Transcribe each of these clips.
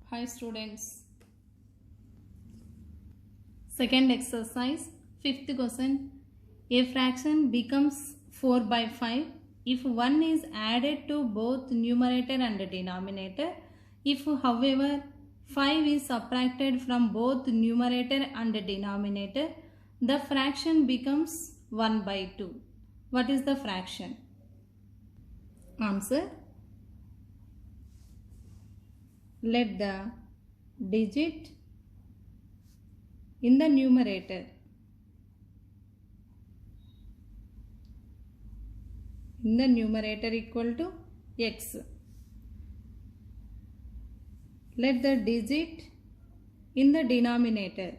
Hi students. Second exercise, fifth question. A fraction becomes 4 by 5 if 1 is added to both numerator and denominator. If however 5 is subtracted from both numerator and denominator, the fraction becomes 1 by 2. What is the fraction? Answer. Let the digit in the numerator equal to x. Let the digit in the denominator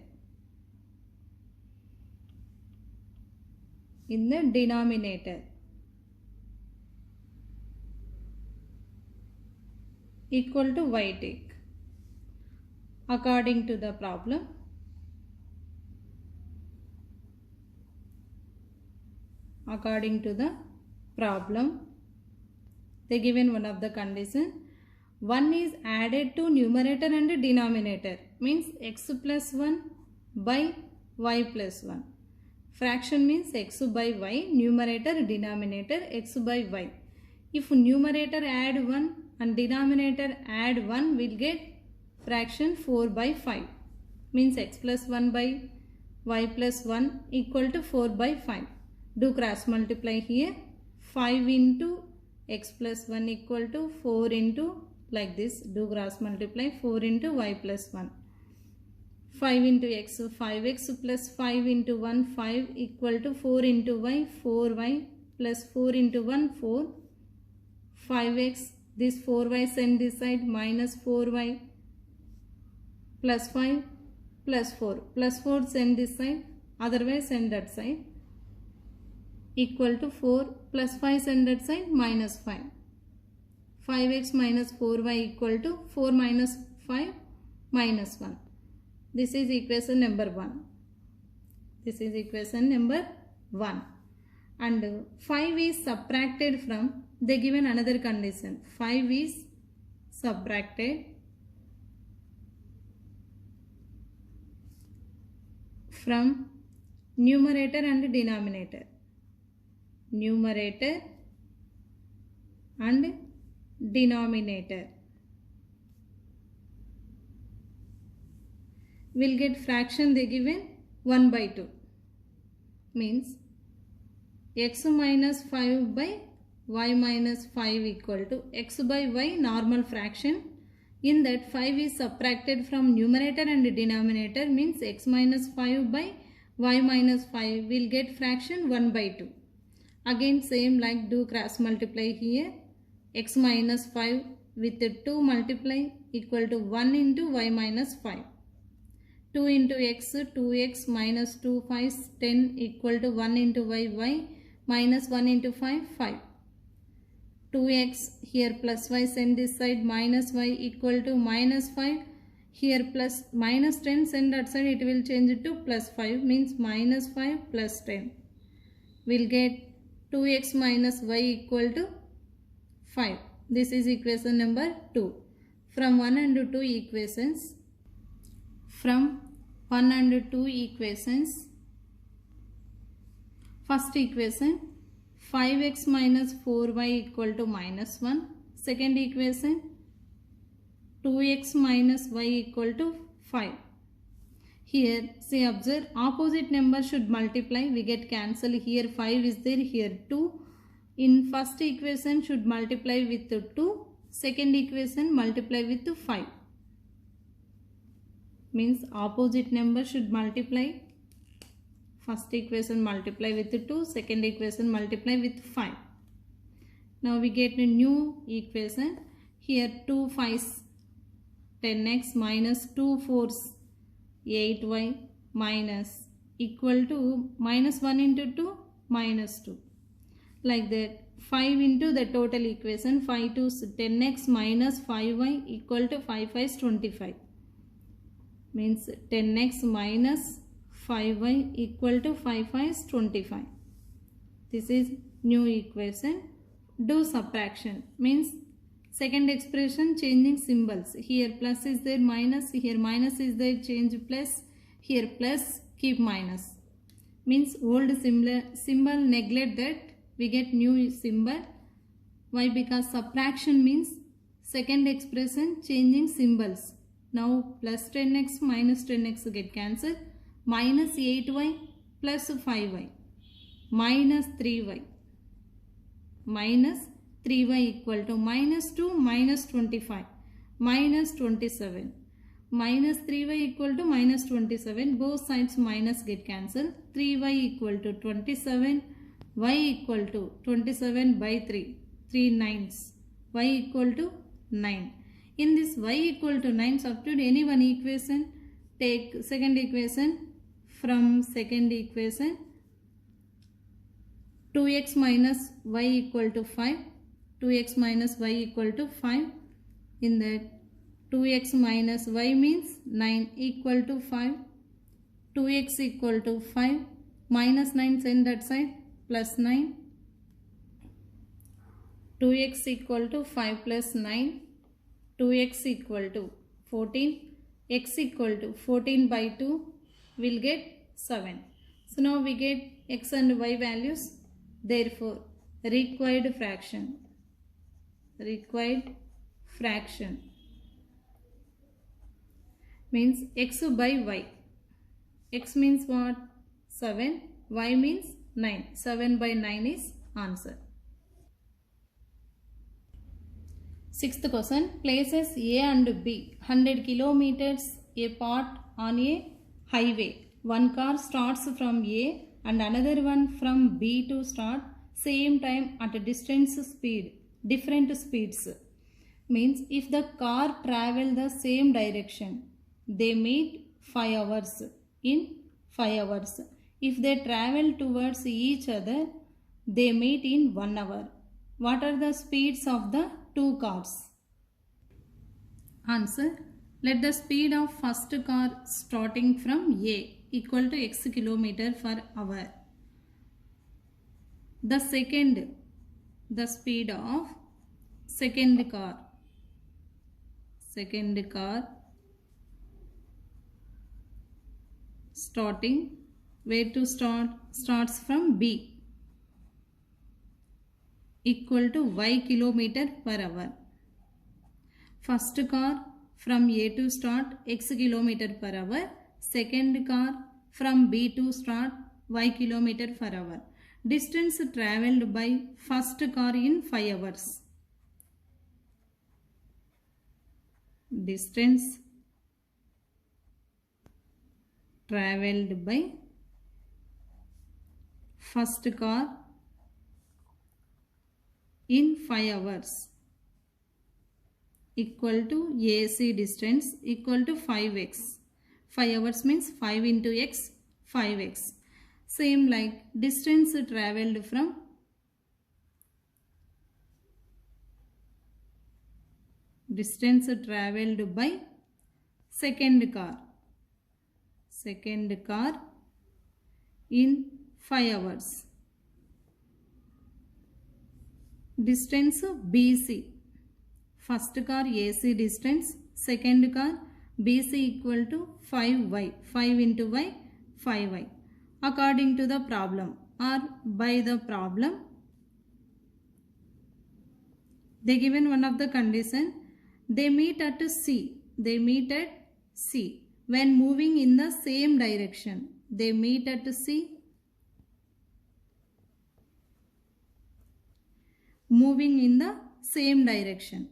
equal to y take. According to the problem, they given one of the condition. 1 is added to numerator and denominator, means x plus 1 by y plus 1. Fraction means x by y, numerator, denominator x by y. If numerator add 1 and denominator add 1, will get fraction 4 by 5. Means x plus 1 by y plus 1 equal to 4 by 5. Do cross multiply here. 5 into x plus 1 equal to 4 into, like this. Do cross multiply. 4 into y plus 1. 5 into x, 5x plus 5 into 1, 5 equal to 4 into y, 4y plus 4 into 1, 4. 5x, this 4y send this side, minus 4y plus 5 plus 4. Plus 4 send this side, otherwise send that side. Equal to 4 plus 5 send that side, minus 5. 5x minus 4y equal to 4 minus 5 minus 1. This is equation number 1. And 5 is subtracted from, they given another condition. 5 is subtracted from numerator and denominator. Will get fraction they given 1 by 2. Means x minus 5 by y minus 5 equal to x by y normal fraction. In that 5 is subtracted from numerator and denominator, means x minus 5 by y minus 5 will get fraction 1 by 2. Again same like do cross multiply here. X minus 5 with 2 multiply equal to 1 into y minus 5. 2 into x, 2x minus 2, 5, 10 equal to 1 into y, minus 1 into 5, 5. 2x here plus y send this side, minus y equal to minus 5. Here plus minus 10 send that side, it will change it to plus 5, means minus 5 plus 10. We'll get 2x minus y equal to 5. This is equation number 2. From 1 and 2 equations, first equation 5x minus 4y equal to minus 1. Second equation 2x minus y equal to 5. Here see, observe, opposite number should multiply, we get cancel. Here 5 is there, here 2. In first equation should multiply with 2, second equation multiply with 5. Means opposite number should multiply. First equation multiply with 2, second equation multiply with 5. Now we get a new equation. Here 2 5s 10x minus 2 4s 8y minus equal to minus 1 into 2 minus 2. Like that 5 into the total equation, 5 to 10x minus 5y equal to 5 5 is 25. Means 10x minus 5y equal to 5 5 is 25. This is new equation. Do subtraction, means Second expression, changing symbols. Here plus is there, minus. Here minus is there, change plus. Here plus, keep minus. Means old symbol neglect that, we get new symbol. Why? Because subtraction means second expression changing symbols. Now plus 10x minus 10x get cancelled. Minus 8y plus 5y. Minus 3y. Minus 3y equal to minus 2 minus 25. Minus 27. Minus 3y equal to minus 27. Both sides minus get cancelled. 3y equal to 27. Y equal to 27 by 3. 3 nines. Y equal to 9. In this y equal to 9, substitute any one equation. Take second equation. From second equation, 2x minus y equal to 5. 2x minus y equal to 5. In that 2x minus y means 9 equal to 5. 2x equal to 5. Minus 9 send that side. Plus 9. 2x equal to 5 plus 9. 2x equal to 14. X equal to 14 by 2. We'll get 7. So now we get x and y values. Therefore, required fraction means x by y. X means what? 7. Y means 9. 7 by 9 is answer. Sixth question. Places A and B 100 kilometers apart on a highway. One car starts from A and another one from B to start same time at a different speeds. Means if the car travel the same direction, they meet 5 hours in 5 hours. If they travel towards each other, they meet in 1 hour. What are the speeds of the two cars? Answer. Let the speed of first car starting from A equal to x kilometer per hour. The speed of second car starting, where to start? Starts from B equal to y kilometer per hour. First car from A to start x kilometer per hour. Second car from B to start y kilometer per hour. Distance travelled by first car in 5 hours. Distance travelled by first car in 5 hours equal to AC distance equal to 5x. 5 hours means 5 into x, 5x. Same like distance travelled from by second car in 5 hours. Distance BC. First car AC distance, second car BC equal to 5y. 5 into y, 5y. According to the problem or by the problem, they given one of the condition. They meet at C. When moving in the same direction. They meet at C. Moving in the same direction.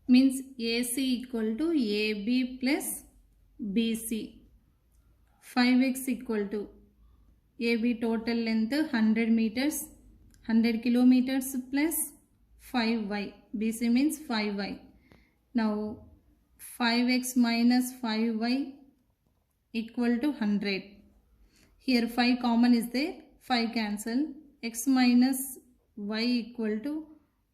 Means AC equal to AB plus BC. 5x equal to AB total length 100 meters, 100 kilometers plus 5y. BC means 5y. Now 5x minus 5y equal to 100. Here 5 common is there. 5 cancel. X minus y equal to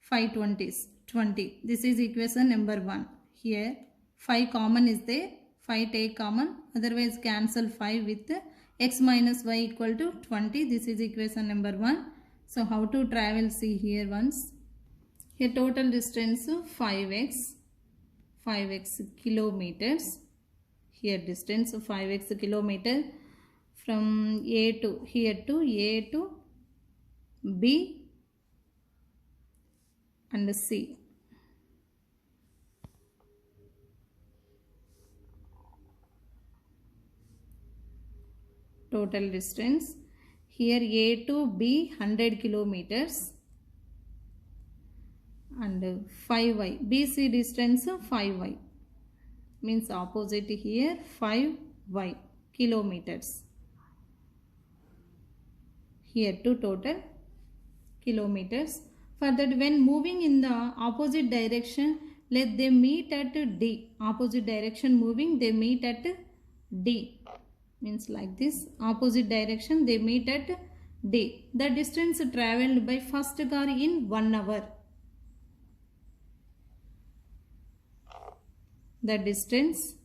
5 20. This is equation number 1. Here 5 common is there. 5 take common, otherwise cancel 5 with x minus y equal to 20. This is equation number 1. So how to travel, see here once. Here total distance 5x kilometers. Here distance 5x kilometer from A to here to A to B and C. Total distance here A to B 100 kilometers and 5y. BC distance 5y means opposite here 5y kilometers. Here to total kilometers. For that, when moving in the opposite direction, let them meet at D. Opposite direction moving, they meet at D. Means like this. Opposite direction, they meet at D. The distance travelled by first car in 1 hour. The distance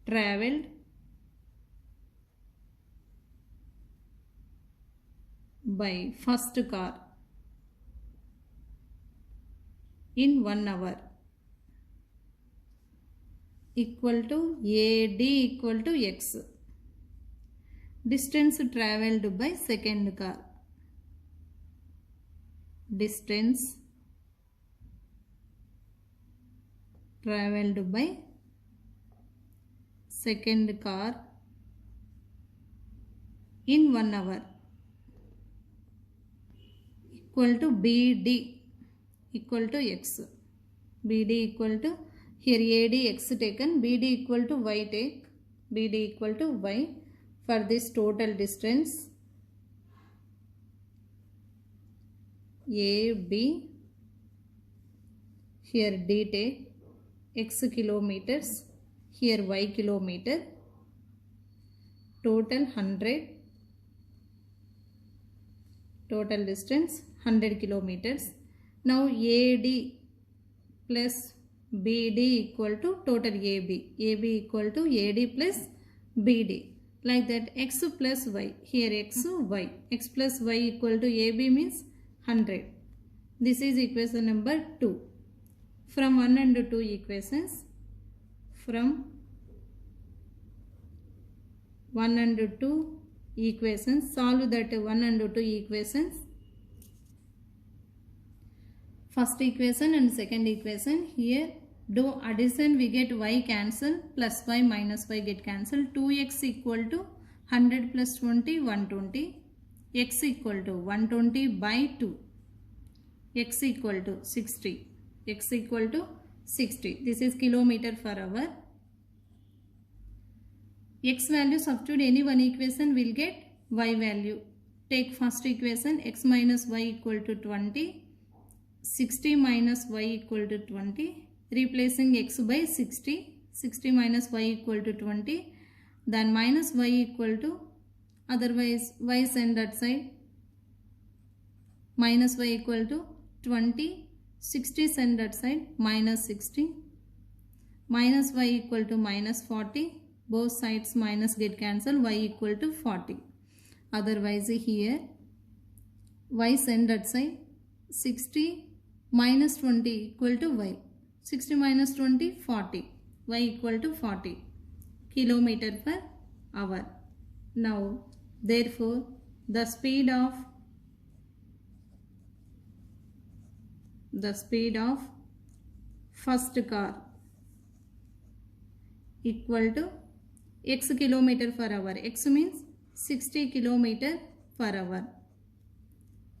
travelled by first car in 1 hour equal to AD equal to X. Distance travelled by second car. Distance travelled by second car in 1 hour equal to BD equal to X. BD equal to, here AD X taken, BD equal to Y take, BD equal to Y for this total distance AB, here D take, X kilometers, here Y kilometer, total 100, total distance 100 kilometers. Now AD plus BD equal to total AB. AB equal to AD plus BD. Like that X plus Y. Here X, Y. X plus Y equal to AB means 100. This is equation number 2. From 1 and 2 equations. From 1 and 2 equations. Solve that 1 and 2 equations. First equation and second equation. Here do addition, we get y cancel, plus y minus y get cancel. 2x equal to 100 plus 20 120. X equal to 120 by 2. X equal to 60. X equal to 60. This is kilometer per hour. X value substitute any one equation will get y value. Take first equation, x minus y equal to 20. 60 minus y equal to 20. Replacing x by 60. 60 minus y equal to 20. Then minus y equal to, otherwise y send that side. Minus y equal to 20. 60 send that side. Minus 60. Minus y equal to minus 40. Both sides minus get cancelled. Y equal to 40. Otherwise here y send that side. 60 minus 20 equal to y. 60 minus 20 40. Y equal to 40 kilometer per hour. Now therefore the speed of first car equal to x kilometer per hour. X means 60 kilometer per hour.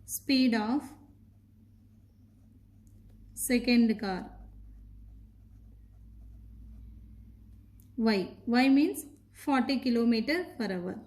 Speed of second car. Y means 40 kilometer per hour.